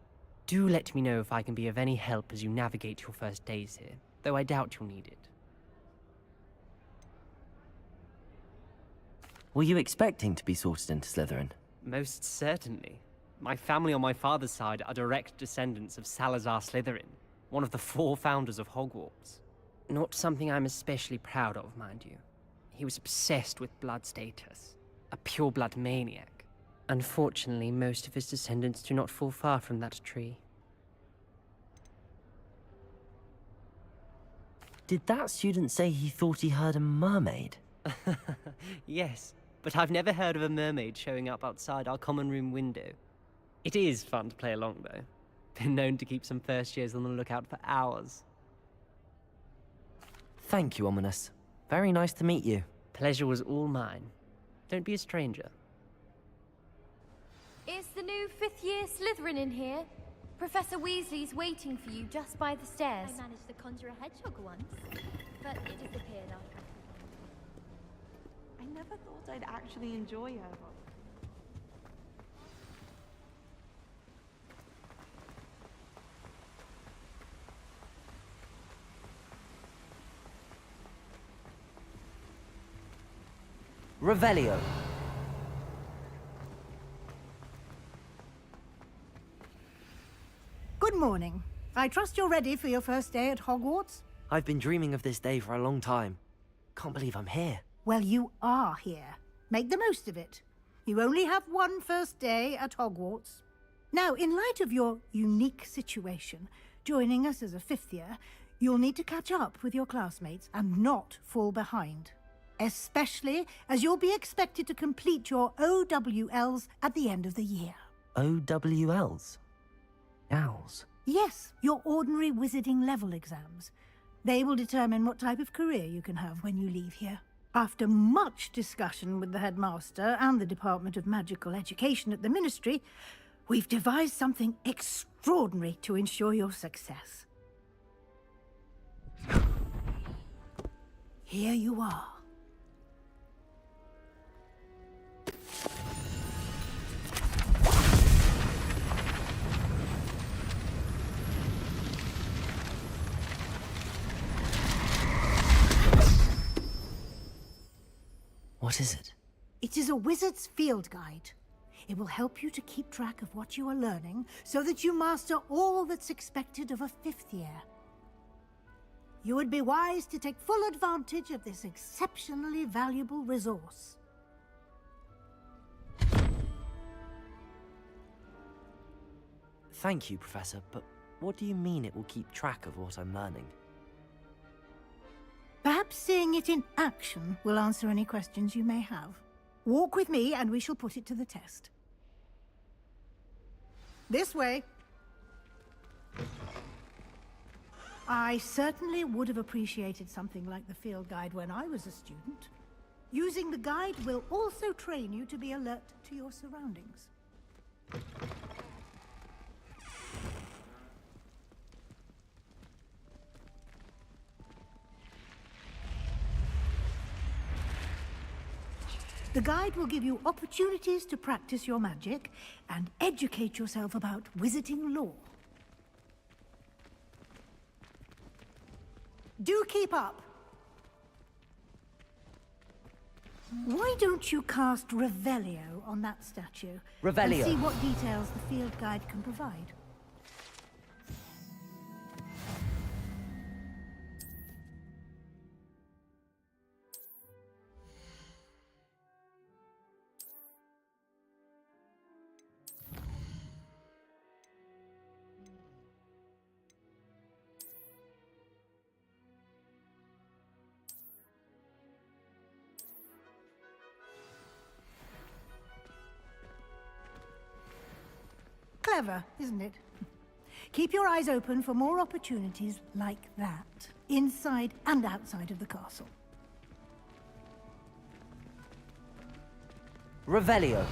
Do let me know if I can be of any help as you navigate your first days here, though I doubt you'll need it. Were you expecting to be sorted into Slytherin? Most certainly. My family on my father's side are direct descendants of Salazar Slytherin, one of the 4 founders of Hogwarts. Not something I'm especially proud of, mind you. He was obsessed with blood status, a pure-blood maniac. Unfortunately, most of his descendants do not fall far from that tree. Did that student say he thought he heard a mermaid? Yes, but I've never heard of a mermaid showing up outside our common room window. It is fun to play along, though. Been known to keep some first years on the lookout for hours. Thank you, Ominous. Very nice to meet you. Pleasure was all mine. Don't be a stranger. Is the new fifth-year Slytherin in here? Professor Weasley's waiting for you just by the stairs. I managed to conjure a hedgehog once, but it disappeared after. I never thought I'd actually enjoy her. Revelio. Good morning. I trust you're ready for your first day at Hogwarts? I've been dreaming of this day for a long time. Can't believe I'm here. Well, you are here. Make the most of it. You only have one first day at Hogwarts. Now, in light of your unique situation, joining us as a fifth year, you'll need to catch up with your classmates and not fall behind. Especially as you'll be expected to complete your OWLs at the end of the year. OWLs? Owls? Yes, your ordinary wizarding level exams. They will determine what type of career you can have when you leave here. After much discussion with the headmaster and the Department of Magical Education at the Ministry, we've devised something extraordinary to ensure your success. Here you are. What is it? It is a wizard's field guide. It will help you to keep track of what you are learning so that you master all that's expected of a fifth year. You would be wise to take full advantage of this exceptionally valuable resource. Thank you, Professor, but what do you mean it will keep track of what I'm learning? Perhaps seeing it in action will answer any questions you may have. Walk with me and we shall put it to the test. This way. I certainly would have appreciated something like the field guide when I was a student. Using the guide will also train you to be alert to your surroundings. The guide will give you opportunities to practice your magic and educate yourself about wizarding lore. Do keep up! Why don't you cast Revelio on that statue? Revelio. And see what details the field guide can provide. Clever, isn't it? Keep your eyes open for more opportunities like that, inside and outside of the castle. Revelio.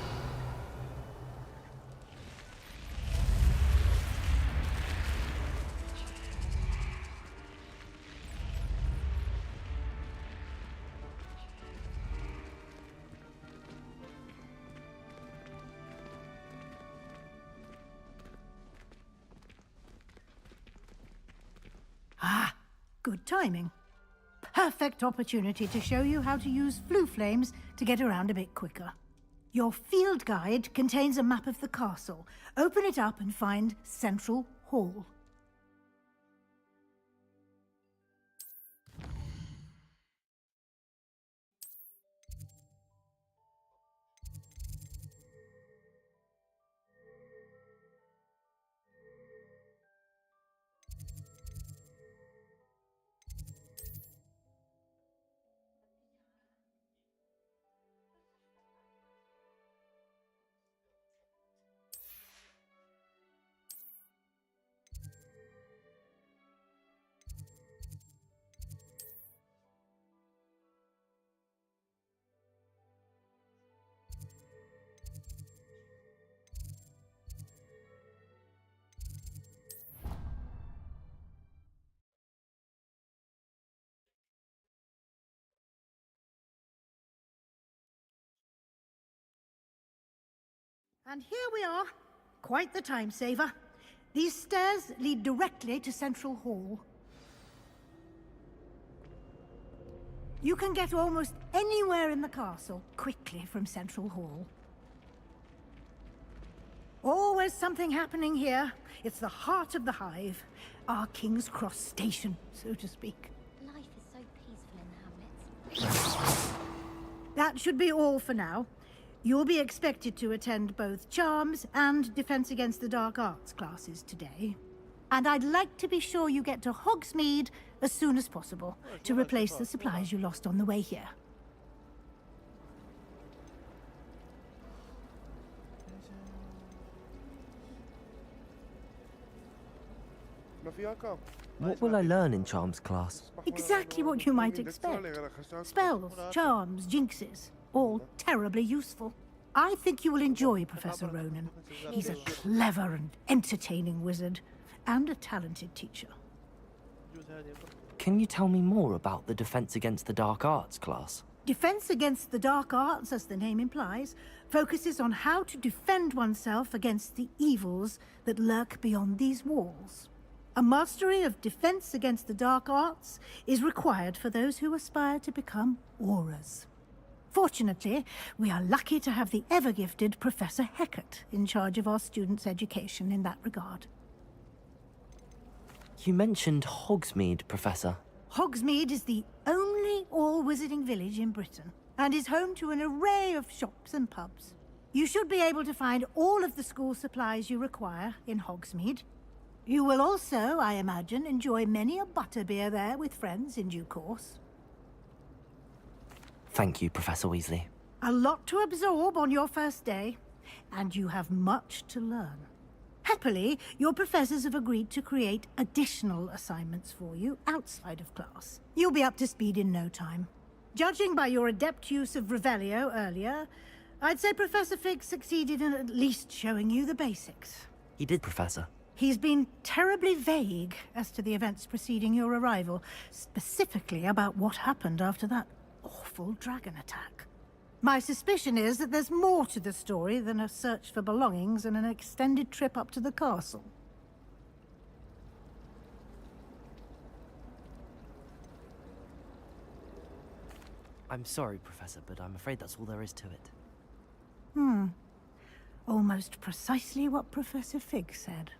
Ah, good timing. Perfect opportunity to show you how to use flue flames to get around a bit quicker. Your field guide contains a map of the castle. Open it up and find Central Hall. And here we are. Quite the time saver. These stairs lead directly to Central Hall. You can get almost anywhere in the castle quickly from Central Hall. Always something happening here. It's the heart of the Hive. Our King's Cross station, so to speak. Life is so peaceful in the hamlets. That should be all for now. You'll be expected to attend both Charms and Defense Against the Dark Arts classes today. And I'd like to be sure you get to Hogsmeade as soon as possible to replace the supplies you lost on the way here. What will I learn in Charms class? Exactly what you might expect. Spells, charms, jinxes, all terribly useful. I think you will enjoy Professor Ronan. He's a clever and entertaining wizard, and a talented teacher. Can you tell me more about the Defense Against the Dark Arts class? Defense Against the Dark Arts, as the name implies, focuses on how to defend oneself against the evils that lurk beyond these walls. A mastery of Defense Against the Dark Arts is required for those who aspire to become Auras. Fortunately, we are lucky to have the ever-gifted Professor Hecat in charge of our students' education in that regard. You mentioned Hogsmeade, Professor. Hogsmeade is the only all-wizarding village in Britain, and is home to an array of shops and pubs. You should be able to find all of the school supplies you require in Hogsmeade. You will also, I imagine, enjoy many a butterbeer there with friends in due course. Thank you, Professor Weasley. A lot to absorb on your first day, and you have much to learn. Happily, your professors have agreed to create additional assignments for you outside of class. You'll be up to speed in no time. Judging by your adept use of Revelio earlier, I'd say Professor Fig succeeded in at least showing you the basics. He did, Professor. He's been terribly vague as to the events preceding your arrival, specifically about what happened after that awful dragon attack. My suspicion is that there's more to the story than a search for belongings and an extended trip up to the castle. I'm sorry, Professor, but I'm afraid that's all there is to it. Almost precisely what Professor Fig said.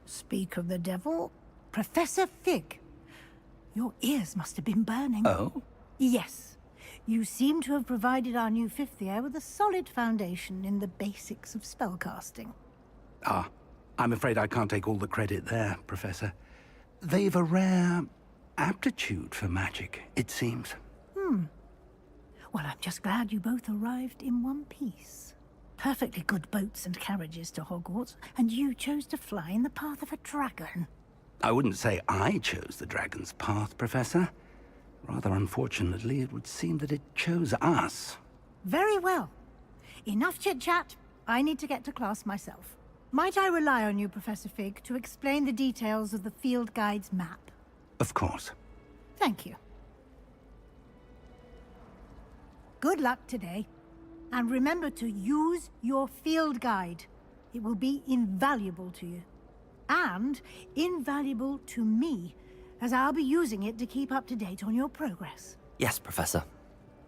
Speak of the devil, Professor Fig. Your ears must have been burning. Oh? Yes. You seem to have provided our new fifth year with a solid foundation in the basics of spellcasting. Ah, I'm afraid I can't take all the credit there, Professor. They've a rare aptitude for magic, it seems. Well, I'm just glad you both arrived in one piece. Perfectly good boats and carriages to Hogwarts, and you chose to fly in the path of a dragon. I wouldn't say I chose the dragon's path, Professor. Rather unfortunately, it would seem that it chose us. Very well. Enough chit-chat. I need to get to class myself. Might I rely on you, Professor Fig, to explain the details of the field guide's map? Of course. Thank you. Good luck today. And remember to use your field guide. It will be invaluable to you. And invaluable to me, as I'll be using it to keep up to date on your progress. Yes, Professor.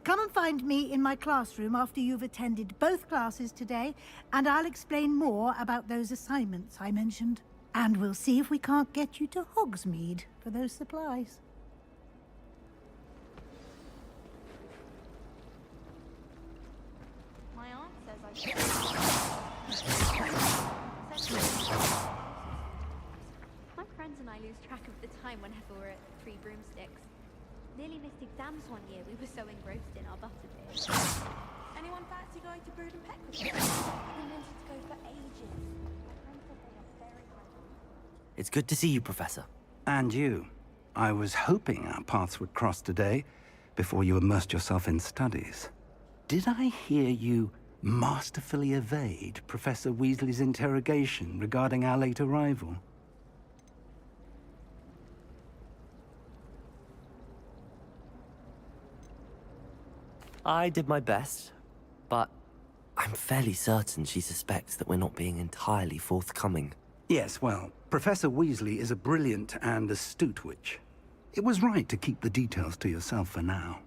Come and find me in my classroom after you've attended both classes today, and I'll explain more about those assignments I mentioned. And we'll see if we can't get you to Hogsmeade for those supplies. My aunt says I My friends and I lose track of the time whenever we're at Three Broomsticks. Nearly missed exams one year, we were so engrossed in our butterbeer. Anyone fancy going to Brood and Peck with me? I've been wanting to go for ages. My friends said they have very high. It's good to see you, Professor. And you. I was hoping our paths would cross today, before you immersed yourself in studies. Did I hear you masterfully evade Professor Weasley's interrogation regarding our late arrival? I did my best, but I'm fairly certain she suspects that we're not being entirely forthcoming. Yes, well, Professor Weasley is a brilliant and astute witch. It was right to keep the details to yourself for now.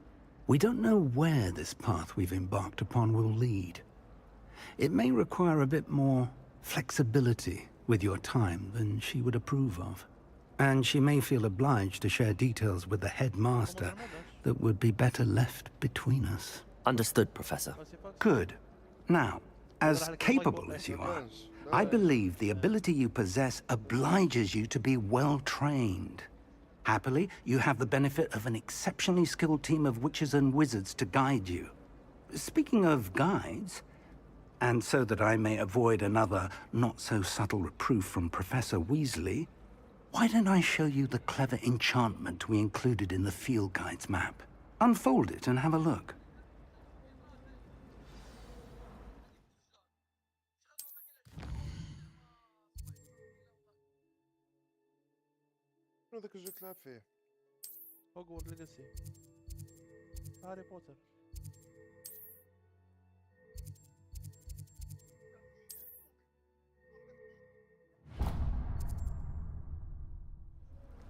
We don't know where this path we've embarked upon will lead. It may require a bit more flexibility with your time than she would approve of. And she may feel obliged to share details with the headmaster that would be better left between us. Understood, Professor. Good. Now, as capable as you are, I believe the ability you possess obliges you to be well-trained. Happily, you have the benefit of an exceptionally skilled team of witches and wizards to guide you. Speaking of guides, and so that I may avoid another not-so-subtle reproof from Professor Weasley, why don't I show you the clever enchantment we included in the field guide's map? Unfold it and have a look. Onde é que o jogo lá fez? Hogwarts Legacy. Harry Potter.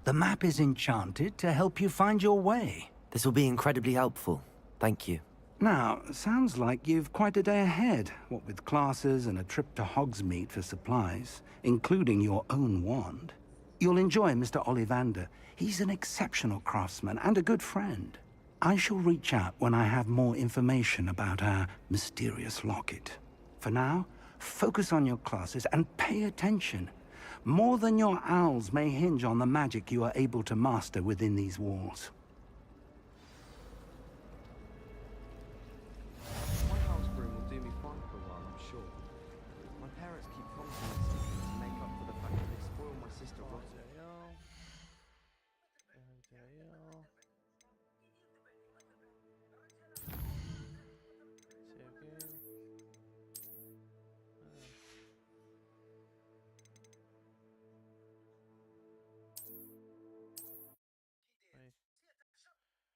The map is enchanted to help you find your way. This will be incredibly helpful. Thank you. Now, sounds like you've quite a day ahead, what with classes and a trip to Hogsmeade for supplies, including your own wand. You'll enjoy Mr. Ollivander. He's an exceptional craftsman and a good friend. I shall reach out when I have more information about our mysterious locket. For now, focus on your classes and pay attention. More than your owls may hinge on the magic you are able to master within these walls.